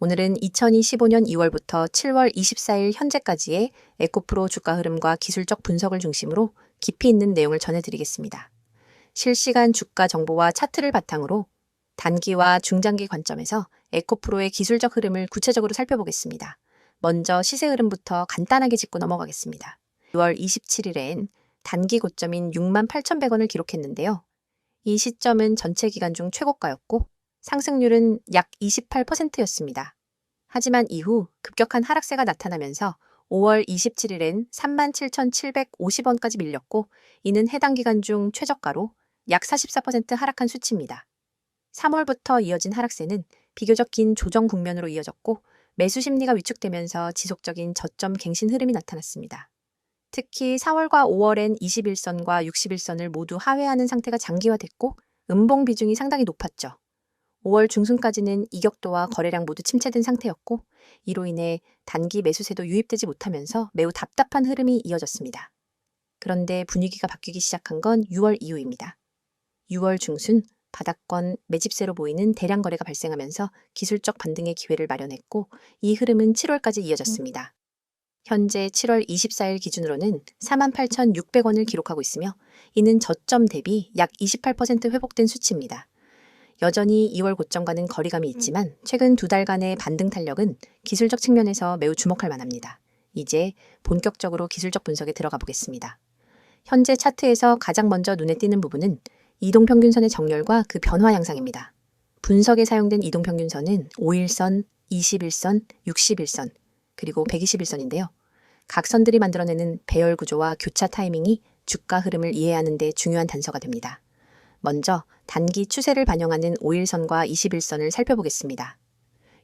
오늘은 2025년 2월부터 7월 24일 현재까지의 에코프로 주가 흐름과 기술적 분석을 중심으로 깊이 있는 내용을 전해드리겠습니다. 실시간 주가 정보와 차트를 바탕으로 단기와 중장기 관점에서 에코프로의 기술적 흐름을 구체적으로 살펴보겠습니다. 먼저 시세 흐름부터 간단하게 짚고 넘어가겠습니다. 6월 27일엔 단기 고점인 68,100원을 기록했는데요. 이 시점은 전체 기간 중 최고가였고 상승률은 약 28%였습니다. 하지만 이후 급격한 하락세가 나타나면서 5월 27일엔 37,750원까지 밀렸고 이는 해당 기간 중 최저가로 약 44% 하락한 수치입니다. 3월부터 이어진 하락세는 비교적 긴 조정 국면으로 이어졌고 매수 심리가 위축되면서 지속적인 저점 갱신 흐름이 나타났습니다. 특히 4월과 5월엔 21선과 61선을 모두 하회하는 상태가 장기화됐고 음봉 비중이 상당히 높았죠. 5월 중순까지는 이격도와 거래량 모두 침체된 상태였고 이로 인해 단기 매수세도 유입되지 못하면서 매우 답답한 흐름이 이어졌습니다. 그런데 분위기가 바뀌기 시작한 건 6월 이후입니다. 6월 중순 바닥권 매집세로 보이는 대량 거래가 발생하면서 기술적 반등의 기회를 마련했고 이 흐름은 7월까지 이어졌습니다. 현재 7월 24일 기준으로는 48,600원을 기록하고 있으며 이는 저점 대비 약 28% 회복된 수치입니다. 여전히 2월 고점과는 거리감이 있지만 최근 두 달간의 반등 탄력은 기술적 측면에서 매우 주목할 만합니다. 이제 본격적으로 기술적 분석에 들어가 보겠습니다. 현재 차트에서 가장 먼저 눈에 띄는 부분은 이동평균선의 정렬과 그 변화 양상입니다. 분석에 사용된 이동평균선은 5일선, 21선, 61선, 그리고 121선인데요. 각 선들이 만들어내는 배열 구조와 교차 타이밍이 주가 흐름을 이해하는 데 중요한 단서가 됩니다. 먼저 단기 추세를 반영하는 5일선과 21선을 살펴보겠습니다.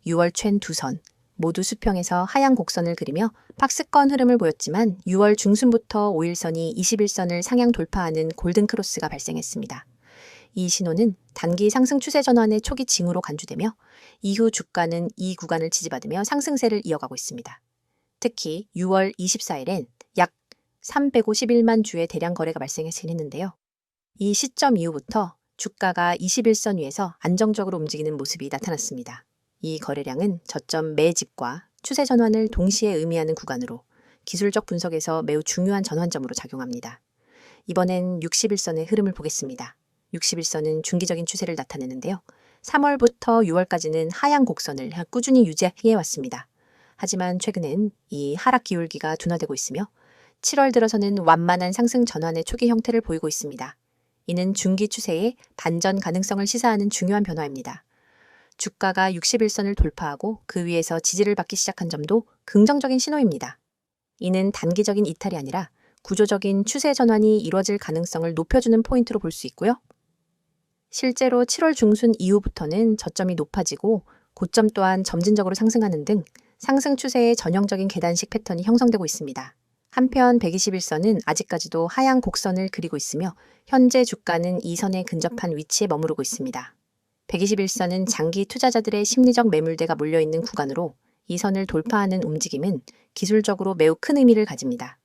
6월 챈 두 선, 모두 수평에서 하향 곡선을 그리며 박스권 흐름을 보였지만 6월 중순부터 5일선이 21선을 상향 돌파하는 골든 크로스가 발생했습니다. 이 신호는 단기 상승 추세 전환의 초기 징후로 간주되며 이후 주가는 이 구간을 지지받으며 상승세를 이어가고 있습니다. 특히 6월 24일엔 약 351만 주의 대량 거래가 발생했는데요. 이 시점 이후부터 주가가 21선 위에서 안정적으로 움직이는 모습이 나타났습니다. 이 거래량은 저점 매집과 추세 전환을 동시에 의미하는 구간으로 기술적 분석에서 매우 중요한 전환점으로 작용합니다. 이번엔 61선의 흐름을 보겠습니다. 61선은 중기적인 추세를 나타내는데요. 3월부터 6월까지는 하향 곡선을 꾸준히 유지해왔습니다. 하지만 최근엔 이 하락 기울기가 둔화되고 있으며 7월 들어서는 완만한 상승 전환의 초기 형태를 보이고 있습니다. 이는 중기 추세의 반전 가능성을 시사하는 중요한 변화입니다. 주가가 61선을 돌파하고 그 위에서 지지를 받기 시작한 점도 긍정적인 신호입니다. 이는 단기적인 이탈이 아니라 구조적인 추세 전환이 이루어질 가능성을 높여주는 포인트로 볼 수 있고요. 실제로 7월 중순 이후부터는 저점이 높아지고 고점 또한 점진적으로 상승하는 등 상승 추세의 전형적인 계단식 패턴이 형성되고 있습니다. 한편 121선은 아직까지도 하향 곡선을 그리고 있으며 현재 주가는 이 선에 근접한 위치에 머무르고 있습니다. 121선은 장기 투자자들의 심리적 매물대가 몰려있는 구간으로 이 선을 돌파하는 움직임은 기술적으로 매우 큰 의미를 가집니다.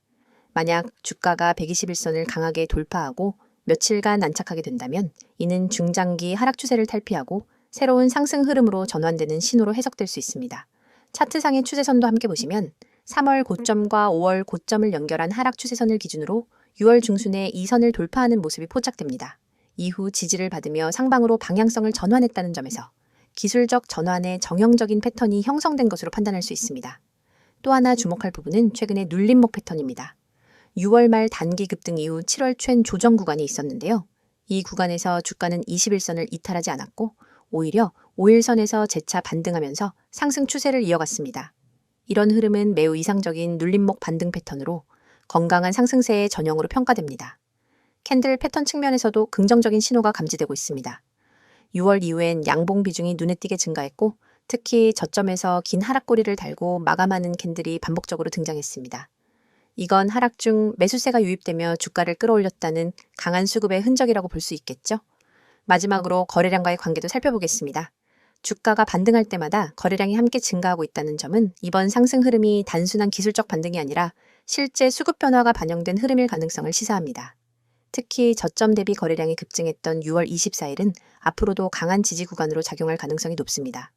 만약 주가가 121선을 강하게 돌파하고 며칠간 안착하게 된다면 이는 중장기 하락 추세를 탈피하고 새로운 상승 흐름으로 전환되는 신호로 해석될 수 있습니다. 차트상의 추세선도 함께 보시면 3월 고점과 5월 고점을 연결한 하락 추세선을 기준으로 6월 중순에 이 선을 돌파하는 모습이 포착됩니다. 이후 지지를 받으며 상방으로 방향성을 전환했다는 점에서 기술적 전환의 정형적인 패턴이 형성된 것으로 판단할 수 있습니다. 또 하나 주목할 부분은 최근의 눌림목 패턴입니다. 6월 말 단기 급등 이후 7월 챈 조정 구간이 있었는데요. 이 구간에서 주가는 21선을 이탈하지 않았고 오히려 5일선에서 재차 반등하면서 상승 추세를 이어갔습니다. 이런 흐름은 매우 이상적인 눌림목 반등 패턴으로 건강한 상승세의 전형으로 평가됩니다. 캔들 패턴 측면에서도 긍정적인 신호가 감지되고 있습니다. 6월 이후엔 양봉 비중이 눈에 띄게 증가했고 특히 저점에서 긴 하락고리를 달고 마감하는 캔들이 반복적으로 등장했습니다. 이건 하락 중 매수세가 유입되며 주가를 끌어올렸다는 강한 수급의 흔적이라고 볼 수 있겠죠. 마지막으로 거래량과의 관계도 살펴보겠습니다. 주가가 반등할 때마다 거래량이 함께 증가하고 있다는 점은 이번 상승 흐름이 단순한 기술적 반등이 아니라 실제 수급 변화가 반영된 흐름일 가능성을 시사합니다. 특히 저점 대비 거래량이 급증했던 6월 24일은 앞으로도 강한 지지 구간으로 작용할 가능성이 높습니다.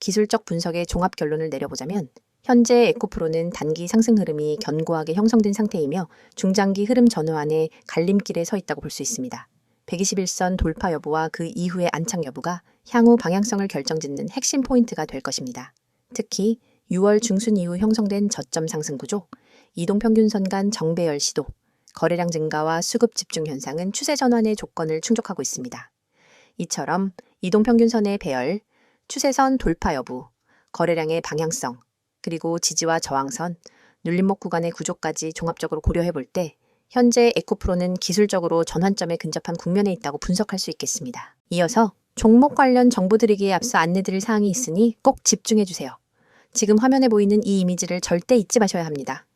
기술적 분석의 종합 결론을 내려보자면 현재 에코프로는 단기 상승 흐름이 견고하게 형성된 상태이며 중장기 흐름 전환의 갈림길에 서 있다고 볼 수 있습니다. 121선 돌파 여부와 그 이후의 안착 여부가 향후 방향성을 결정짓는 핵심 포인트가 될 것입니다. 특히 6월 중순 이후 형성된 저점 상승 구조, 이동평균선 간 정배열 시도, 거래량 증가와 수급 집중 현상은 추세 전환의 조건을 충족하고 있습니다. 이처럼 이동평균선의 배열, 추세선 돌파 여부, 거래량의 방향성, 그리고 지지와 저항선, 눌림목 구간의 구조까지 종합적으로 고려해 볼 때 현재 에코프로는 기술적으로 전환점에 근접한 국면에 있다고 분석할 수 있겠습니다. 이어서 종목 관련 정보 드리기에 앞서 안내드릴 사항이 있으니 꼭 집중해 주세요. 지금 화면에 보이는 이 이미지를 절대 잊지 마셔야 합니다.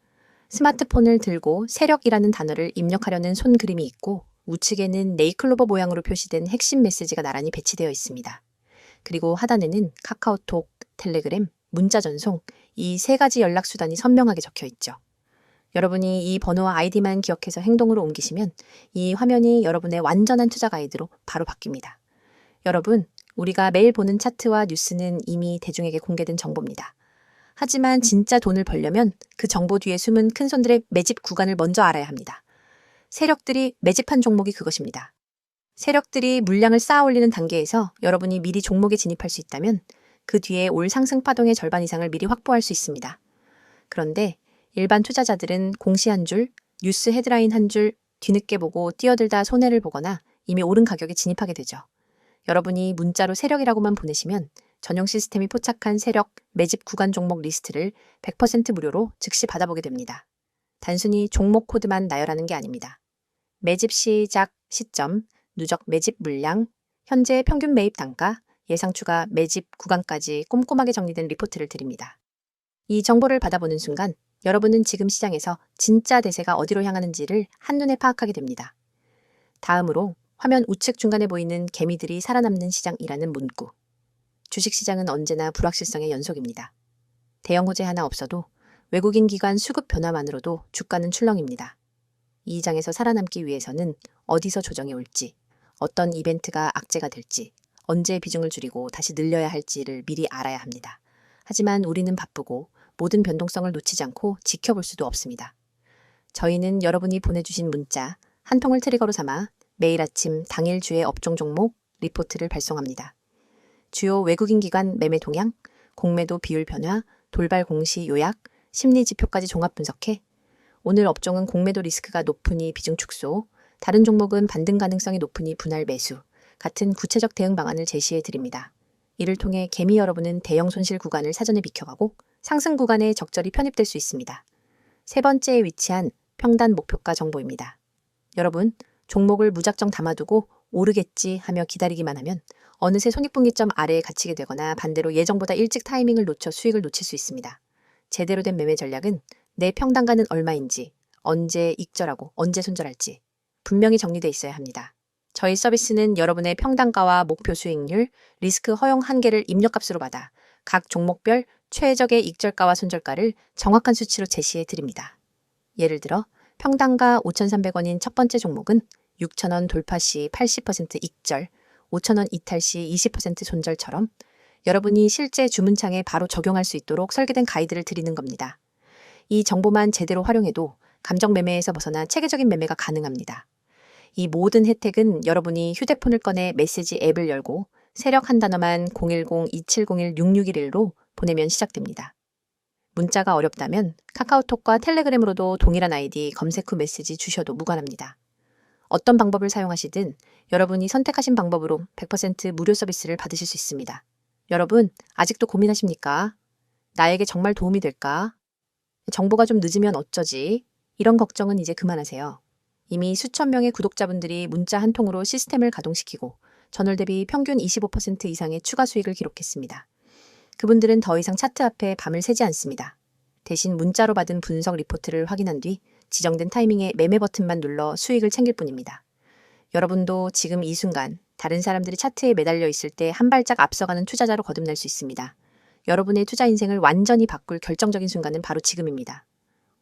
스마트폰을 들고 세력이라는 단어를 입력하려는 손 그림이 있고 우측에는 네이클로버 모양으로 표시된 핵심 메시지가 나란히 배치되어 있습니다. 그리고 하단에는 카카오톡, 텔레그램, 문자 전송, 이 세 가지 연락 수단이 선명하게 적혀 있죠. 여러분이 이 번호와 아이디만 기억해서 행동으로 옮기시면 이 화면이 여러분의 완전한 투자 가이드로 바로 바뀝니다. 여러분, 우리가 매일 보는 차트와 뉴스는 이미 대중에게 공개된 정보입니다. 하지만 진짜 돈을 벌려면 그 정보 뒤에 숨은 큰손들의 매집 구간을 먼저 알아야 합니다. 세력들이 매집한 종목이 그것입니다. 세력들이 물량을 쌓아 올리는 단계에서 여러분이 미리 종목에 진입할 수 있다면 그 뒤에 올 상승 파동의 절반 이상을 미리 확보할 수 있습니다. 그런데 일반 투자자들은 공시 한 줄, 뉴스 헤드라인 한 줄 뒤늦게 보고 뛰어들다 손해를 보거나 이미 오른 가격에 진입하게 되죠. 여러분이 문자로 세력이라고만 보내시면 전용 시스템이 포착한 세력 매집 구간 종목 리스트를 100% 무료로 즉시 받아보게 됩니다. 단순히 종목 코드만 나열하는 게 아닙니다. 매집 시작 시점, 누적 매집 물량, 현재 평균 매입 단가, 예상 추가 매집 구간까지 꼼꼼하게 정리된 리포트를 드립니다. 이 정보를 받아보는 순간 여러분은 지금 시장에서 진짜 대세가 어디로 향하는지를 한눈에 파악하게 됩니다. 다음으로 화면 우측 중간에 보이는 개미들이 살아남는 시장이라는 문구. 주식시장은 언제나 불확실성의 연속입니다. 대형 호재 하나 없어도 외국인 기관 수급 변화만으로도 주가는 출렁입니다. 이 장에서 살아남기 위해서는 어디서 조정이 올지, 어떤 이벤트가 악재가 될지, 언제 비중을 줄이고 다시 늘려야 할지를 미리 알아야 합니다. 하지만 우리는 바쁘고 모든 변동성을 놓치지 않고 지켜볼 수도 없습니다. 저희는 여러분이 보내주신 문자 한 통을 트리거로 삼아 매일 아침 당일 주의 업종 종목 리포트를 발송합니다. 주요 외국인 기관 매매 동향, 공매도 비율 변화, 돌발 공시 요약, 심리 지표까지 종합 분석해 오늘 업종은 공매도 리스크가 높으니 비중 축소, 다른 종목은 반등 가능성이 높으니 분할 매수 같은 구체적 대응 방안을 제시해 드립니다. 이를 통해 개미 여러분은 대형 손실 구간을 사전에 비켜가고 상승 구간에 적절히 편입될 수 있습니다. 세 번째에 위치한 평단 목표가 정보입니다. 여러분, 종목을 무작정 담아두고 오르겠지 하며 기다리기만 하면 어느새 손익분기점 아래에 갇히게 되거나 반대로 예정보다 일찍 타이밍을 놓쳐 수익을 놓칠 수 있습니다. 제대로 된 매매 전략은 내 평단가는 얼마인지, 언제 익절하고 언제 손절할지 분명히 정리되어 있어야 합니다. 저희 서비스는 여러분의 평단가와 목표 수익률, 리스크 허용 한계를 입력값으로 받아 각 종목별 최적의 익절가와 손절가를 정확한 수치로 제시해 드립니다. 예를 들어 평단가 5,300원인 첫 번째 종목은 6,000원 돌파 시 80% 익절, 5,000원 이탈 시 20% 손절처럼 여러분이 실제 주문창에 바로 적용할 수 있도록 설계된 가이드를 드리는 겁니다. 이 정보만 제대로 활용해도 감정 매매에서 벗어나 체계적인 매매가 가능합니다. 이 모든 혜택은 여러분이 휴대폰을 꺼내 메시지 앱을 열고 세력 한 단어만 010-2701-6611로 보내면 시작됩니다. 문자가 어렵다면 카카오톡과 텔레그램으로도 동일한 아이디 검색 후 메시지 주셔도 무관합니다. 어떤 방법을 사용하시든 여러분이 선택하신 방법으로 100% 무료 서비스를 받으실 수 있습니다. 여러분, 아직도 고민하십니까? 나에게 정말 도움이 될까? 정보가 좀 늦으면 어쩌지? 이런 걱정은 이제 그만하세요. 이미 수천 명의 구독자분들이 문자 한 통으로 시스템을 가동시키고 전월 대비 평균 25% 이상의 추가 수익을 기록했습니다. 그분들은 더 이상 차트 앞에 밤을 새지 않습니다. 대신 문자로 받은 분석 리포트를 확인한 뒤 지정된 타이밍에 매매 버튼만 눌러 수익을 챙길 뿐입니다. 여러분도 지금 이 순간 다른 사람들이 차트에 매달려 있을 때 한 발짝 앞서가는 투자자로 거듭날 수 있습니다. 여러분의 투자 인생을 완전히 바꿀 결정적인 순간은 바로 지금입니다.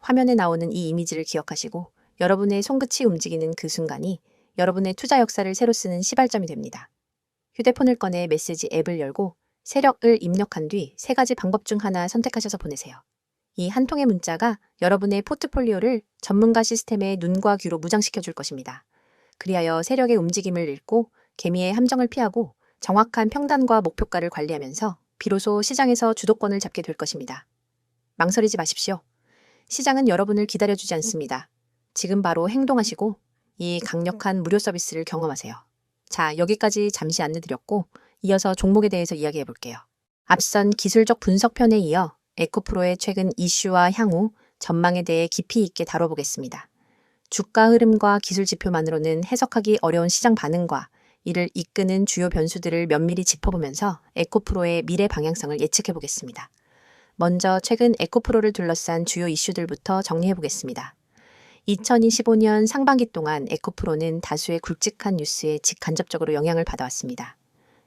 화면에 나오는 이 이미지를 기억하시고 여러분의 손끝이 움직이는 그 순간이 여러분의 투자 역사를 새로 쓰는 시발점이 됩니다. 휴대폰을 꺼내 메시지 앱을 열고 세력을 입력한 뒤 세 가지 방법 중 하나 선택하셔서 보내세요. 이 한 통의 문자가 여러분의 포트폴리오를 전문가 시스템의 눈과 귀로 무장시켜 줄 것입니다. 그리하여 세력의 움직임을 읽고 개미의 함정을 피하고 정확한 평단과 목표가를 관리하면서 비로소 시장에서 주도권을 잡게 될 것입니다. 망설이지 마십시오. 시장은 여러분을 기다려주지 않습니다. 지금 바로 행동하시고 이 강력한 무료 서비스를 경험하세요. 자, 여기까지 잠시 안내드렸고 이어서 종목에 대해서 이야기해 볼게요. 앞선 기술적 분석편에 이어 에코프로의 최근 이슈와 향후, 전망에 대해 깊이 있게 다뤄보겠습니다. 주가 흐름과 기술 지표만으로는 해석하기 어려운 시장 반응과 이를 이끄는 주요 변수들을 면밀히 짚어보면서 에코프로의 미래 방향성을 예측해 보겠습니다. 먼저 최근 에코프로를 둘러싼 주요 이슈들부터 정리해 보겠습니다. 2025년 상반기 동안 에코프로는 다수의 굵직한 뉴스에 직간접적으로 영향을 받아왔습니다.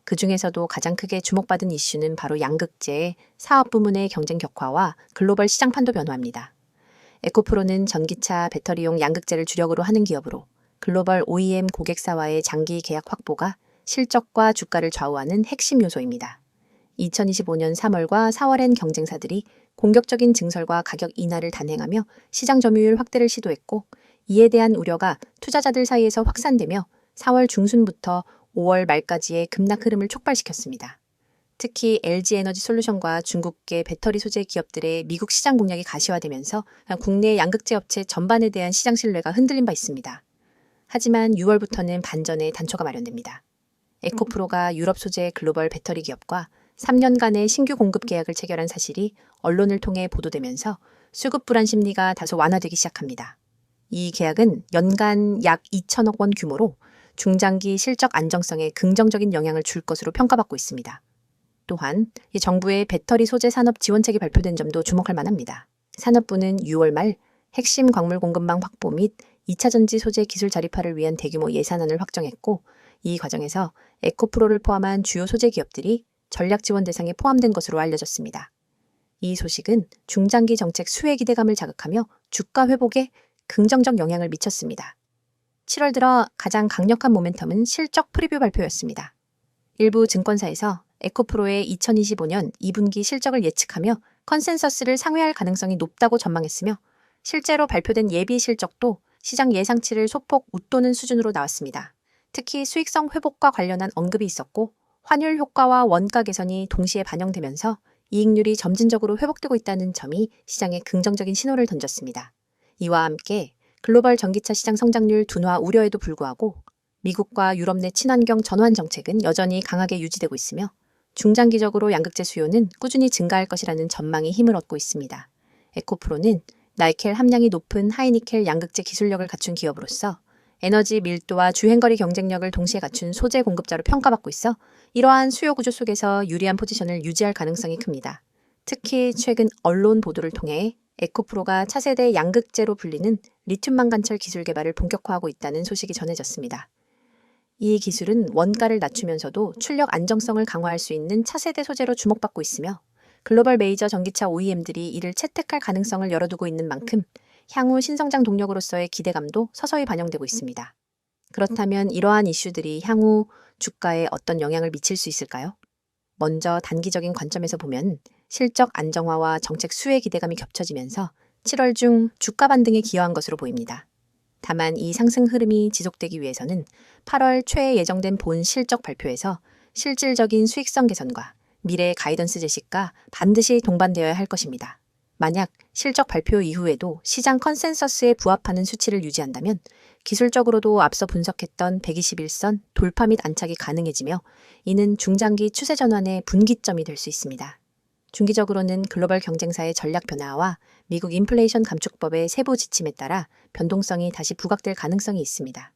그 중에서도 가장 크게 주목받은 이슈는 바로 양극재의 사업 부문의 경쟁 격화와 글로벌 시장 판도 변화입니다. 에코프로는 전기차 배터리용 양극재를 주력으로 하는 기업으로 글로벌 OEM 고객사와의 장기 계약 확보가 실적과 주가를 좌우하는 핵심 요소입니다. 2025년 3월과 4월엔 경쟁사들이 공격적인 증설과 가격 인하를 단행하며 시장 점유율 확대를 시도했고 이에 대한 우려가 투자자들 사이에서 확산되며 4월 중순부터 5월 말까지의 급락 흐름을 촉발시켰습니다. 특히 LG에너지솔루션과 중국계 배터리 소재 기업들의 미국 시장 공략이 가시화되면서 국내 양극재 업체 전반에 대한 시장 신뢰가 흔들린 바 있습니다. 하지만 6월부터는 반전의 단초가 마련됩니다. 에코프로가 유럽 소재 글로벌 배터리 기업과 3년간의 신규 공급 계약을 체결한 사실이 언론을 통해 보도되면서 수급 불안 심리가 다소 완화되기 시작합니다. 이 계약은 연간 약 2천억 원 규모로 중장기 실적 안정성에 긍정적인 영향을 줄 것으로 평가받고 있습니다. 또한 이 정부의 배터리 소재 산업 지원책이 발표된 점도 주목할 만합니다. 산업부는 6월 말 핵심 광물 공급망 확보 및 2차 전지 소재 기술 자립화를 위한 대규모 예산안을 확정했고 이 과정에서 에코프로를 포함한 주요 소재 기업들이 전략 지원 대상에 포함된 것으로 알려졌습니다. 이 소식은 중장기 정책 수혜 기대감을 자극하며 주가 회복에 긍정적 영향을 미쳤습니다. 7월 들어 가장 강력한 모멘텀은 실적 프리뷰 발표였습니다. 일부 증권사에서 에코프로의 2025년 2분기 실적을 예측하며 컨센서스를 상회할 가능성이 높다고 전망했으며 실제로 발표된 예비 실적도 시장 예상치를 소폭 웃도는 수준으로 나왔습니다. 특히 수익성 회복과 관련한 언급이 있었고 환율 효과와 원가 개선이 동시에 반영되면서 이익률이 점진적으로 회복되고 있다는 점이 시장에 긍정적인 신호를 던졌습니다. 이와 함께 글로벌 전기차 시장 성장률 둔화 우려에도 불구하고 미국과 유럽 내 친환경 전환 정책은 여전히 강하게 유지되고 있으며 중장기적으로 양극재 수요는 꾸준히 증가할 것이라는 전망이 힘을 얻고 있습니다. 에코프로는 나이켈 함량이 높은 하이니켈 양극재 기술력을 갖춘 기업으로서 에너지 밀도와 주행거리 경쟁력을 동시에 갖춘 소재 공급자로 평가받고 있어 이러한 수요 구조 속에서 유리한 포지션을 유지할 가능성이 큽니다. 특히 최근 언론 보도를 통해 에코프로가 차세대 양극재로 불리는 리튬 망간철 기술 개발을 본격화하고 있다는 소식이 전해졌습니다. 이 기술은 원가를 낮추면서도 출력 안정성을 강화할 수 있는 차세대 소재로 주목받고 있으며 글로벌 메이저 전기차 OEM들이 이를 채택할 가능성을 열어두고 있는 만큼 향후 신성장 동력으로서의 기대감도 서서히 반영되고 있습니다. 그렇다면 이러한 이슈들이 향후 주가에 어떤 영향을 미칠 수 있을까요? 먼저 단기적인 관점에서 보면 실적 안정화와 정책 수혜 기대감이 겹쳐지면서 7월 중 주가 반등에 기여한 것으로 보입니다. 다만 이 상승 흐름이 지속되기 위해서는 8월 초에 예정된 본 실적 발표에서 실질적인 수익성 개선과 미래 가이던스 제시가 반드시 동반되어야 할 것입니다. 만약 실적 발표 이후에도 시장 컨센서스에 부합하는 수치를 유지한다면 기술적으로도 앞서 분석했던 121선 돌파 및 안착이 가능해지며 이는 중장기 추세 전환의 분기점이 될 수 있습니다. 중기적으로는 글로벌 경쟁사의 전략 변화와 미국 인플레이션 감축법의 세부 지침에 따라 변동성이 다시 부각될 가능성이 있습니다.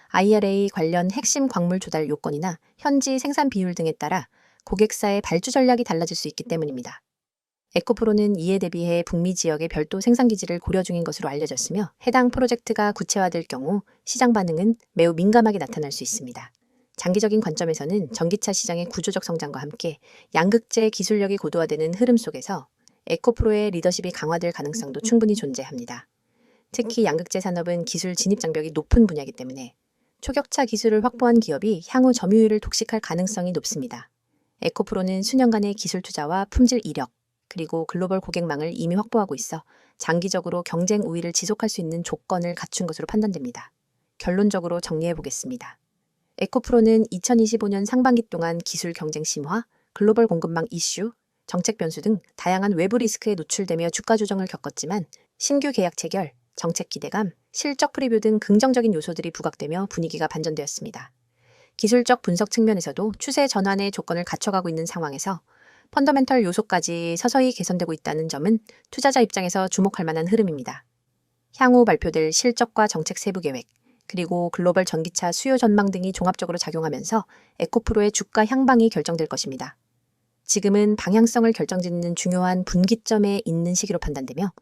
IRA 관련 핵심 광물 조달 요건이나 현지 생산 비율 등에 따라 고객사의 발주 전략이 달라질 수 있기 때문입니다. 에코프로는 이에 대비해 북미 지역의 별도 생산기지를 고려 중인 것으로 알려졌으며 해당 프로젝트가 구체화될 경우 시장 반응은 매우 민감하게 나타날 수 있습니다. 장기적인 관점에서는 전기차 시장의 구조적 성장과 함께 양극재 기술력이 고도화되는 흐름 속에서 에코프로의 리더십이 강화될 가능성도 충분히 존재합니다. 특히 양극재 산업은 기술 진입 장벽이 높은 분야이기 때문에 초격차 기술을 확보한 기업이 향후 점유율을 독식할 가능성이 높습니다. 에코프로는 수년간의 기술 투자와 품질 이력, 그리고 글로벌 고객망을 이미 확보하고 있어 장기적으로 경쟁 우위를 지속할 수 있는 조건을 갖춘 것으로 판단됩니다. 결론적으로 정리해 보겠습니다. 에코프로는 2025년 상반기 동안 기술 경쟁 심화, 글로벌 공급망 이슈, 정책 변수 등 다양한 외부 리스크에 노출되며 주가 조정을 겪었지만 신규 계약 체결, 정책 기대감, 실적 프리뷰 등 긍정적인 요소들이 부각되며 분위기가 반전되었습니다. 기술적 분석 측면에서도 추세 전환의 조건을 갖춰가고 있는 상황에서 펀더멘털 요소까지 서서히 개선되고 있다는 점은 투자자 입장에서 주목할 만한 흐름입니다. 향후 발표될 실적과 정책 세부 계획, 그리고 글로벌 전기차 수요 전망 등이 종합적으로 작용하면서 에코프로의 주가 향방이 결정될 것입니다. 지금은 방향성을 결정짓는 중요한 분기점에 있는 시기로 판단되며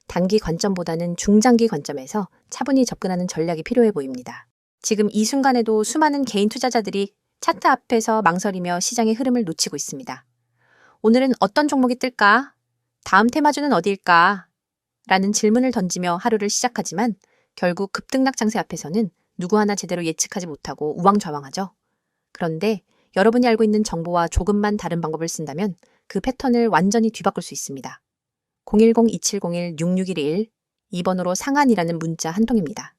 단기 관점보다는 중장기 관점에서 차분히 접근하는 전략이 필요해 보입니다. 지금 이 순간에도 수많은 개인 투자자들이 차트 앞에서 망설이며 시장의 흐름을 놓치고 있습니다. 오늘은 어떤 종목이 뜰까? 다음 테마주는 어디일까? 라는 질문을 던지며 하루를 시작하지만 결국 급등락 장세 앞에서는 누구 하나 제대로 예측하지 못하고 우왕좌왕하죠. 그런데 여러분이 알고 있는 정보와 조금만 다른 방법을 쓴다면 그 패턴을 완전히 뒤바꿀 수 있습니다. 010-2701-6611 2번으로 상한이라는 문자 한 통입니다.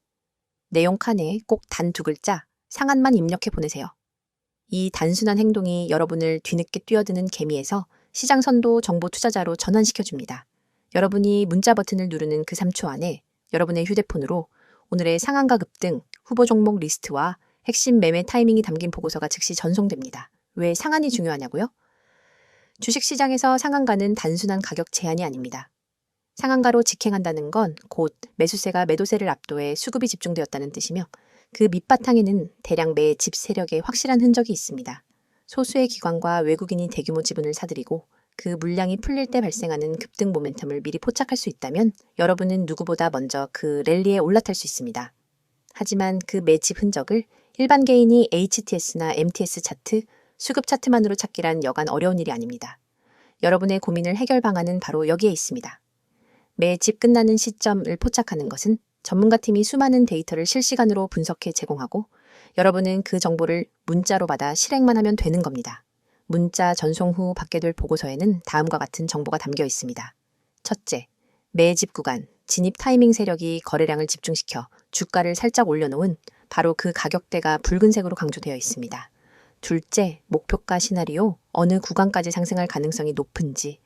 내용 칸에 꼭 단 2글자 상한만 입력해 보내세요. 이 단순한 행동이 여러분을 뒤늦게 뛰어드는 개미에서 시장 선도 정보 투자자로 전환시켜줍니다. 여러분이 문자 버튼을 누르는 그 3초 안에 여러분의 휴대폰으로 오늘의 상한가 급등, 후보 종목 리스트와 핵심 매매 타이밍이 담긴 보고서가 즉시 전송됩니다. 왜 상한이 중요하냐고요? 주식시장에서 상한가는 단순한 가격 제한이 아닙니다. 상한가로 직행한다는 건 곧 매수세가 매도세를 압도해 수급이 집중되었다는 뜻이며 그 밑바탕에는 대량 매집 세력의 확실한 흔적이 있습니다. 소수의 기관과 외국인이 대규모 지분을 사들이고 그 물량이 풀릴 때 발생하는 급등 모멘텀을 미리 포착할 수 있다면 여러분은 누구보다 먼저 그 랠리에 올라탈 수 있습니다. 하지만 그 매집 흔적을 일반 개인이 HTS나 MTS 차트, 수급 차트만으로 찾기란 여간 어려운 일이 아닙니다. 여러분의 고민을 해결 방안은 바로 여기에 있습니다. 매집 끝나는 시점을 포착하는 것은 전문가팀이 수많은 데이터를 실시간으로 분석해 제공하고 여러분은 그 정보를 문자로 받아 실행만 하면 되는 겁니다. 문자 전송 후 받게 될 보고서에는 다음과 같은 정보가 담겨 있습니다. 첫째, 매집 구간, 진입 타이밍 세력이 거래량을 집중시켜 주가를 살짝 올려놓은 바로 그 가격대가 붉은색으로 강조되어 있습니다. 둘째, 목표가 시나리오, 어느 구간까지 상승할 가능성이 높은지,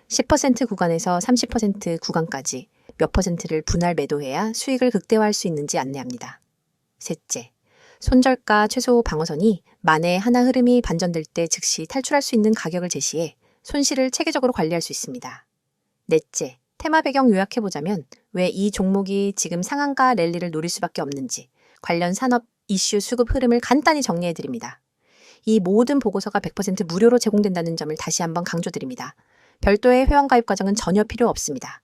10% 구간에서 30% 구간까지 몇 퍼센트를 분할 매도해야 수익을 극대화할 수 있는지 안내합니다. 셋째, 손절가 최소 방어선이 만에 하나 흐름이 반전될 때 즉시 탈출할 수 있는 가격을 제시해 손실을 체계적으로 관리할 수 있습니다. 넷째, 테마 배경 요약해보자면 왜 이 종목이 지금 상한가 랠리를 노릴 수밖에 없는지 관련 산업 이슈 수급 흐름을 간단히 정리해드립니다. 이 모든 보고서가 100% 무료로 제공된다는 점을 다시 한번 강조드립니다. 별도의 회원가입 과정은 전혀 필요 없습니다.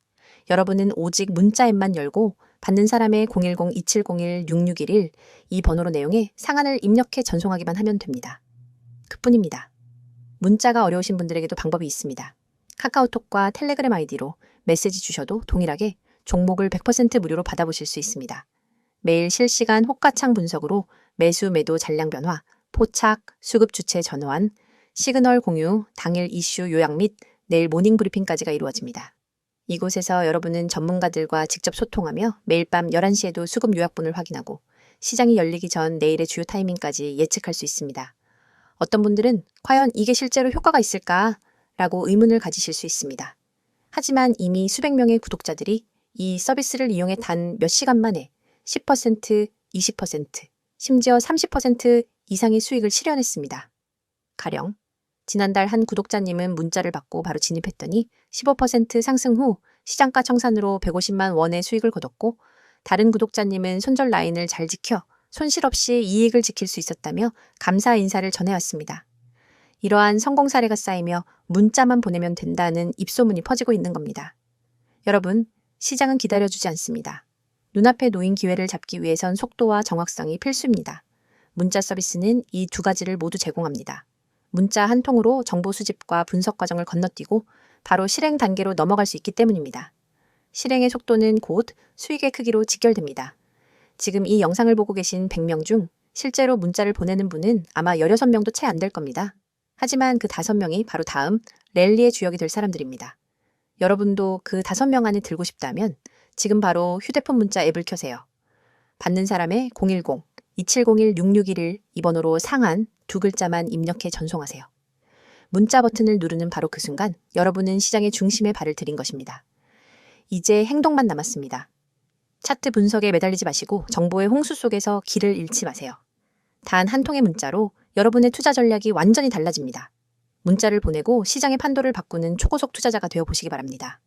여러분은 오직 문자 앱만 열고 받는 사람의 010-2701-6611 이 번호로 내용에 상한을 입력해 전송하기만 하면 됩니다. 그뿐입니다. 문자가 어려우신 분들에게도 방법이 있습니다. 카카오톡과 텔레그램 아이디로 메시지 주셔도 동일하게 종목을 100% 무료로 받아보실 수 있습니다. 매일 실시간 호가창 분석으로 매수 매도 잔량 변화, 포착, 수급 주체 전환, 시그널 공유, 당일 이슈 요약 및 내일 모닝 브리핑까지가 이루어집니다. 이곳에서 여러분은 전문가들과 직접 소통하며 매일 밤 11시에도 수급 요약본을 확인하고 시장이 열리기 전 내일의 주요 타이밍까지 예측할 수 있습니다. 어떤 분들은 과연 이게 실제로 효과가 있을까? 라고 의문을 가지실 수 있습니다. 하지만 이미 수백 명의 구독자들이 이 서비스를 이용해 단 몇 시간 만에 10%, 20%, 심지어 30% 이상의 수익을 실현했습니다. 가령 지난달 한 구독자님은 문자를 받고 바로 진입했더니 15% 상승 후 시장가 청산으로 150만 원의 수익을 거뒀고 다른 구독자님은 손절 라인을 잘 지켜 손실 없이 이익을 지킬 수 있었다며 감사 인사를 전해왔습니다. 이러한 성공 사례가 쌓이며 문자만 보내면 된다는 입소문이 퍼지고 있는 겁니다. 여러분, 시장은 기다려주지 않습니다. 눈앞에 놓인 기회를 잡기 위해선 속도와 정확성이 필수입니다. 문자 서비스는 이 두 가지를 모두 제공합니다. 문자 한 통으로 정보 수집과 분석 과정을 건너뛰고 바로 실행 단계로 넘어갈 수 있기 때문입니다. 실행의 속도는 곧 수익의 크기로 직결됩니다. 지금 이 영상을 보고 계신 100명 중 실제로 문자를 보내는 분은 아마 16명도 채 안 될 겁니다. 하지만 그 5명이 바로 다음 랠리의 주역이 될 사람들입니다. 여러분도 그 5명 안에 들고 싶다면 지금 바로 휴대폰 문자 앱을 켜세요. 받는 사람의 010-2701-6611 이 번호로 상한 2글자만 입력해 전송하세요. 문자 버튼을 누르는 바로 그 순간 여러분은 시장의 중심에 발을 들인 것입니다. 이제 행동만 남았습니다. 차트 분석에 매달리지 마시고 정보의 홍수 속에서 길을 잃지 마세요. 단 한 통의 문자로 여러분의 투자 전략이 완전히 달라집니다. 문자를 보내고 시장의 판도를 바꾸는 초고속 투자자가 되어 보시기 바랍니다.